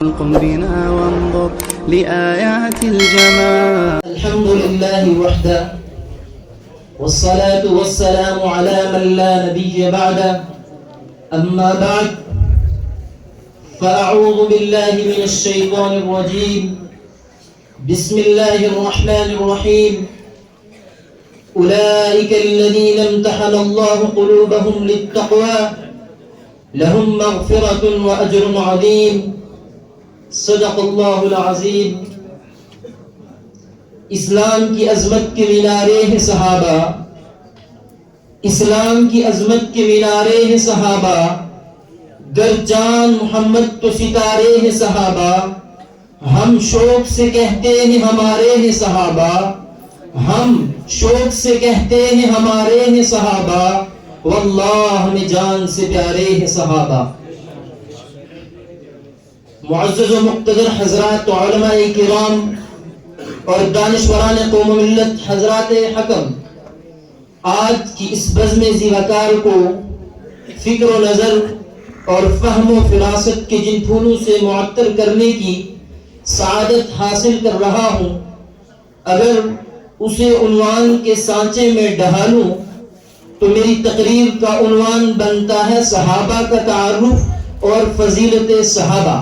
قم بنا وانظر لآيات الجمال. الحمد لله وحده والصلاة والسلام على من لا نبي بعده. أما بعد فأعوذ بالله من الشيطان الرجيم. بسم الله الرحمن الرحيم. أولئك الذين امتحن الله قلوبهم للتقوى لهم مغفرة وأجر عظيم. صدق اللہ العظیم. اسلام کی عظمت کے مینارے ہیں صحابہ، اسلام کی عظمت کے مینارے ہیں صحابہ، گر جان محمد تو ستارے ہیں صحابہ. ہم شوق سے کہتے ہیں ہمارے ہیں صحابہ، ہم شوق سے کہتے ہیں ہمارے ہیں صحابہ، واللہ ہمیں جان سے پیارے ہیں صحابہ. معزز و مقتدر حضرات و علماء کرام اور دانشوران قوم و ملت حضرات حکم، آج کی اس بزم ذی وقار کو فکر و نظر اور فہم و فراست کے جن پھولوں سے معطر کرنے کی سعادت حاصل کر رہا ہوں، اگر اسے عنوان کے سانچے میں ڈھالوں تو میری تقریر کا عنوان بنتا ہے صحابہ کا تعارف اور فضیلت صحابہ.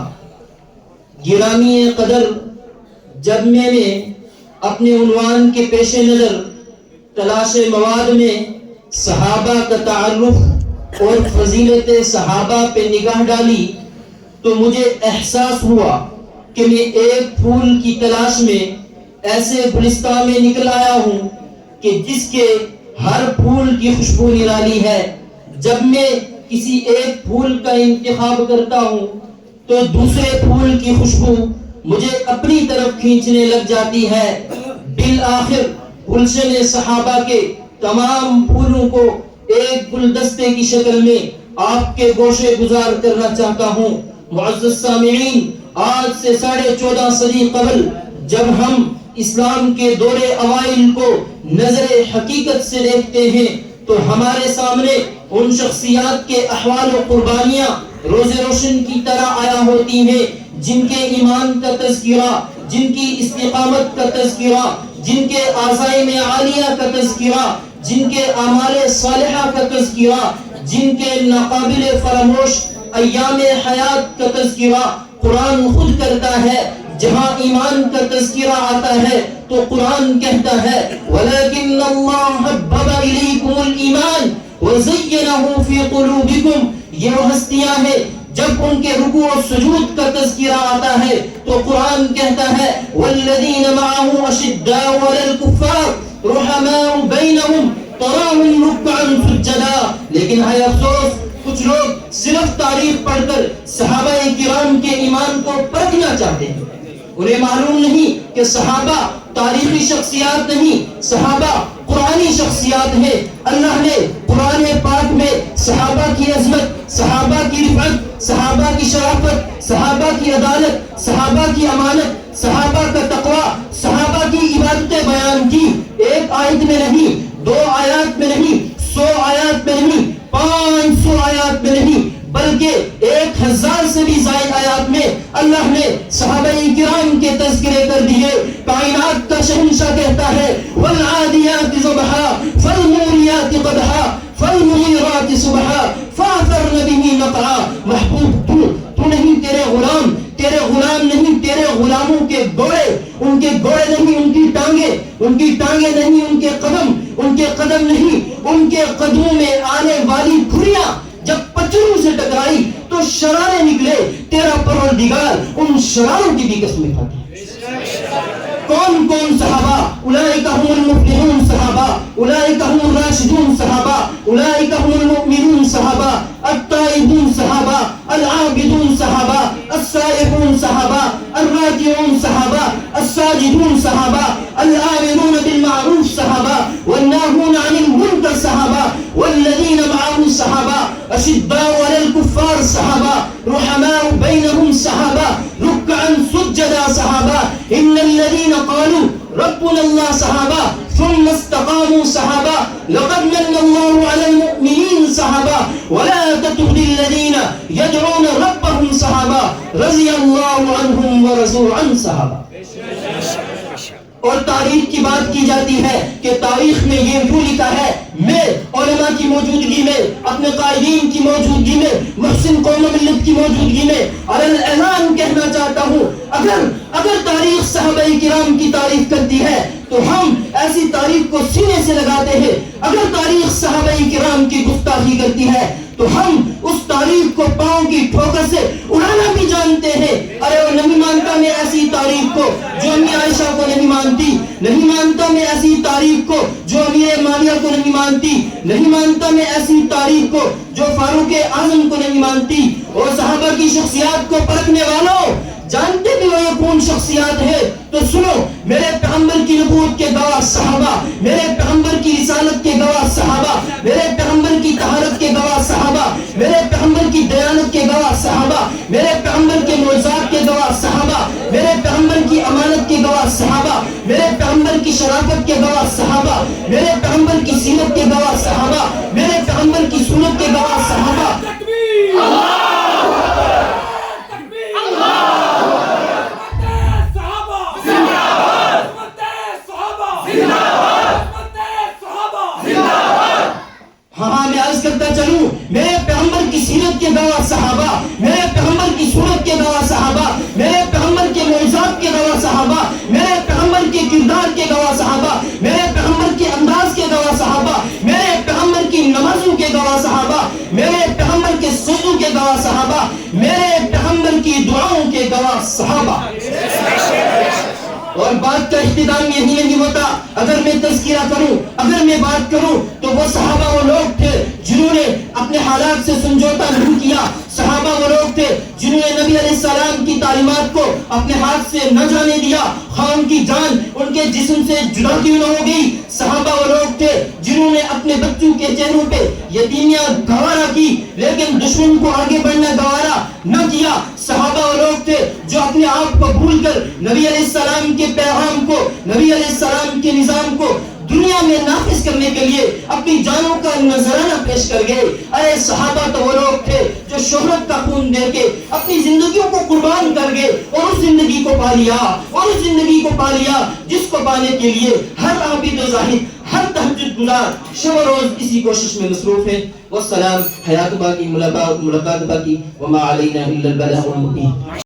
گرامی قدر، جب میں نے اپنے عنوان کے پیش نظر تلاش مواد میں صحابہ کا تعارف اور فضیلت صحابہ پہ نگاہ ڈالی تو مجھے احساس ہوا کہ میں ایک پھول کی تلاش میں ایسے گلستان میں نکل آیا ہوں کہ جس کے ہر پھول کی خوشبو نرالی ہے. جب میں کسی ایک پھول کا انتخاب کرتا ہوں تو دوسرے پھول کی خوشبو مجھے اپنی طرف کھینچنے لگ جاتی ہے. بالآخر گلشن صحابہ کے تمام پھولوں کو ایک گلدستے کی شکل میں آپ کے گوشے گزار کرنا چاہتا ہوں. معزز سامعین، آج سے 14.5 صدی قبل جب ہم اسلام کے دور اوائل کو نظر حقیقت سے دیکھتے ہیں تو ہمارے سامنے ان شخصیات کے احوال و قربانیاں روز روشن کی طرح آیا ہوتی ہیں، جن کے ایمان کا تذکرہ، جن کی استقامت کا تذکرہ، جن کے عزائم عالیہ کا تذکرہ، جن کے اعمال صالحہ کا تذکرہ، جن کے ناقابل فراموش ایام حیات کا تذکرہ قرآن خود کرتا ہے. جہاں ایمان کا تذکرہ آتا ہے تو قرآن کہتا ہے وَلَكِنَّ اللَّهَ حَبَّبَ إِلَيْكُمُ الْإِيمَانَ وَزَيَّنَهُ فِي قُلُوبِكُمْ. یہ وہ ہستیاں ہیں جب ان کے رکوع و سجود کا تذکرہ آتا ہے تو قرآن کہتا ہے وَالَّذِينَ مَعَهُ أَشِدَّاءُ عَلَى الْكُفَّارِ رُحَمَاءُ بَيْنَهُمْ تَرَاهُمْ رُكَّعًا سُجَّدًا. لیکن ہے افسوس، کچھ لوگ صرف تاریخ پڑھ کر صحابہ کرام کے ایمان کو پرکھنا چاہتے ہیں. انہیں معلوم نہیں کہ صحابہ تاریخی شخصیات نہیں، صحابہ قرآنی شخصیات ہیں. اللہ نے قرآن پاک میں صحابہ کی عظمت، صحابہ کی رفعت، صحابہ کی شرافت، صحابہ کی عدالت، صحابہ کی امانت، صحابہ کا تقوی، صحابہ کی عبادتیں بیان کی. ایک آیت میں نہیں، 2 آیات میں نہیں، 100 آیات میں نہیں، 500 آیات میں نہیں، بلکہ 1000 سے بھی زائد آیات میں اللہ نے صحابہ کرام کے تذکرے کر دیے. کائنات کا شہنشاہ کہتا ہے والعادیات ضبحا فالموریات قدحا فالمغیرات صبحا فاثرن به نقعا. محبوب تو نہیں، تیرے غلام نہیں، تیرے غلاموں کے گھوڑے، ان کے گھوڑے نہیں ان کی ٹانگیں، ان کی ٹانگیں نہیں ان کے قدم، ان کے قدم نہیں ان کے قدموں میں آنے والی کھریاں جب پچھروں سے ٹکرائی تو شرارے نکلے. تیرا پروردگار ان شراروں کی بھی قسم کھاتا ہے. کون کون صحابہ؟ اولئک هم المفلحون صحابہ، اولئک هم الراشدون صحابہ، اولئک هم المؤمنون صحابہ، التائبون صحابہ، العابدون صحابہ، السائحون صحابہ، الراجعون صحابہ، الساجدون صحابہ، الآمرون بالمعروف صحابہ، والناهون عن المنکر صحابہ، والذین معهم صحابہ، اشداء علی الکفار صحابہ، رحماء بینهم صحابہ، رکعا سجدا صحابہ، ان الذین قالوا ربنا اللہ صحابہ، ثم استقاموا صحابہ لقد من اللہ علی المؤمنین صحابہ ولا تطغوا الذین يدعون ربهم صحابہ رضی اللہ عنہم ورضوا عنہ صحابہ. اور تاریخ کی بات کی جاتی ہے کہ تاریخ میں یہ کیوں لکھا ہے، میں علماء کی موجودگی میں، اپنے قائدین کی موجودگی میں، محسن قوم ملت کی موجودگی میں اعلان کہنا چاہتا ہوں، اگر تاریخ صحابہ کرام کی تعریف کرتی ہے تو ہم ایسی تاریخ کو سینے سے لگاتے ہیں. اگر تاریخ صحابہ کرام کی گستاخی کرتی ہے تو ہم اس تاریخ کو پاؤں کی ٹھوکر سے اڑانا بھی جانتے ہیں. ارے وہ نہیں مانتا میں ایسی تاریخ کو جو امی عائشہ کو نہیں مانتی، نہیں مانتا میں ایسی تاریخ کو جو امیر معاویہ کو نہیں مانتی، نہیں مانتا میں ایسی تاریخ کو جو فاروق اعظم کو نہیں مانتی. اور صحابہ کی شخصیات کو پرکھنے والوں، جانتے بھی وہ یہ کون شخصیات ہے تو سنو، میرے پیغمبر کی نبوت کے گواہ صحابہ، میرے پیغمبر کی رسالت کے گواہ صحابہ، میرے پیغمبر کی طہارت کے گواہ صحابہ، میرے پیغمبر کی دیانت کے گواہ صحابہ، میرے پیغمبر کے معجزات کے گواہ صحابہ، میرے پیغمبر کی امانت کے گواہ صحابہ، میرے پیغمبر کی شرافت کے گواہ صحابہ، میرے پیغمبر کی سیرت کے گواہ صحابہ، میرے پیغمبر کی سنت کے گواہ صحابہ. ہاں میں عرض کرتا چلوں، میرے پیغمبر کی سیرت کے گواہ صحابہ، میرے پیغمبر کی صورت کے گواہ صحابہ، میرے پیغمبر کے معجزات کے گواہ صحابہ، میرے پیغمبر کے کردار کے گواہ صحابہ، میرے پیغمبر کے انداز کے گواہ صحابہ، میرے پیغمبر کی نمازوں کے گواہ صحابہ، میرے پیغمبر کے سجدوں کے گواہ صحابہ، میرے پیغمبر کی دعاؤں کے گواہ صحابہ. اور بات کا اختتام یہی نہیں ہوتا. اگر میں تذکرہ کروں، اگر میں بات کروں تو وہ صحابہ وہ لوگ تھے جنہوں نے اپنے حالات سے سمجھوتا نہیں کیا. صحابہ وہ لوگ تھے جنہوں نے نبی علیہ السلام کی تعلیمات کو اپنے ہاتھ سے نہ جانے دیا، خان کی جان ان کے جسم سے جدا کیوں نہ ہو گئی. صحابہ وہ لوگ تھے جنہوں نے اپنے بچوں کے چہروں پہ یتیمیاں گوارا کی لیکن دشمن کو آگے بڑھنا گوارا نہ کیا. صحابہ وہ لوگ تھے جو اپنے آپ کو بھول کر نبی علیہ السلام کے پیغام کو، نبی علیہ السلام کے نظام کو دنیا میں نافذ کرنے کے لیے اپنی جانوں کا نذرانہ پیش کر گئے. ارے صحابہ تو وہ لوگ تھے جو شہرت کا خون دے کے اپنی زندگیوں کو قربان کر گئے اور اس زندگی کو پا لیا، اور اس زندگی کو پا لیا جس کو پانے کے لیے ہر عابد و زاہد، ہر تہجد گزار شب و روز اسی کوشش میں مصروف ہے. والسلام، حیات باقی، ملاقات باقی، وما علینا الا البلاغ المبین.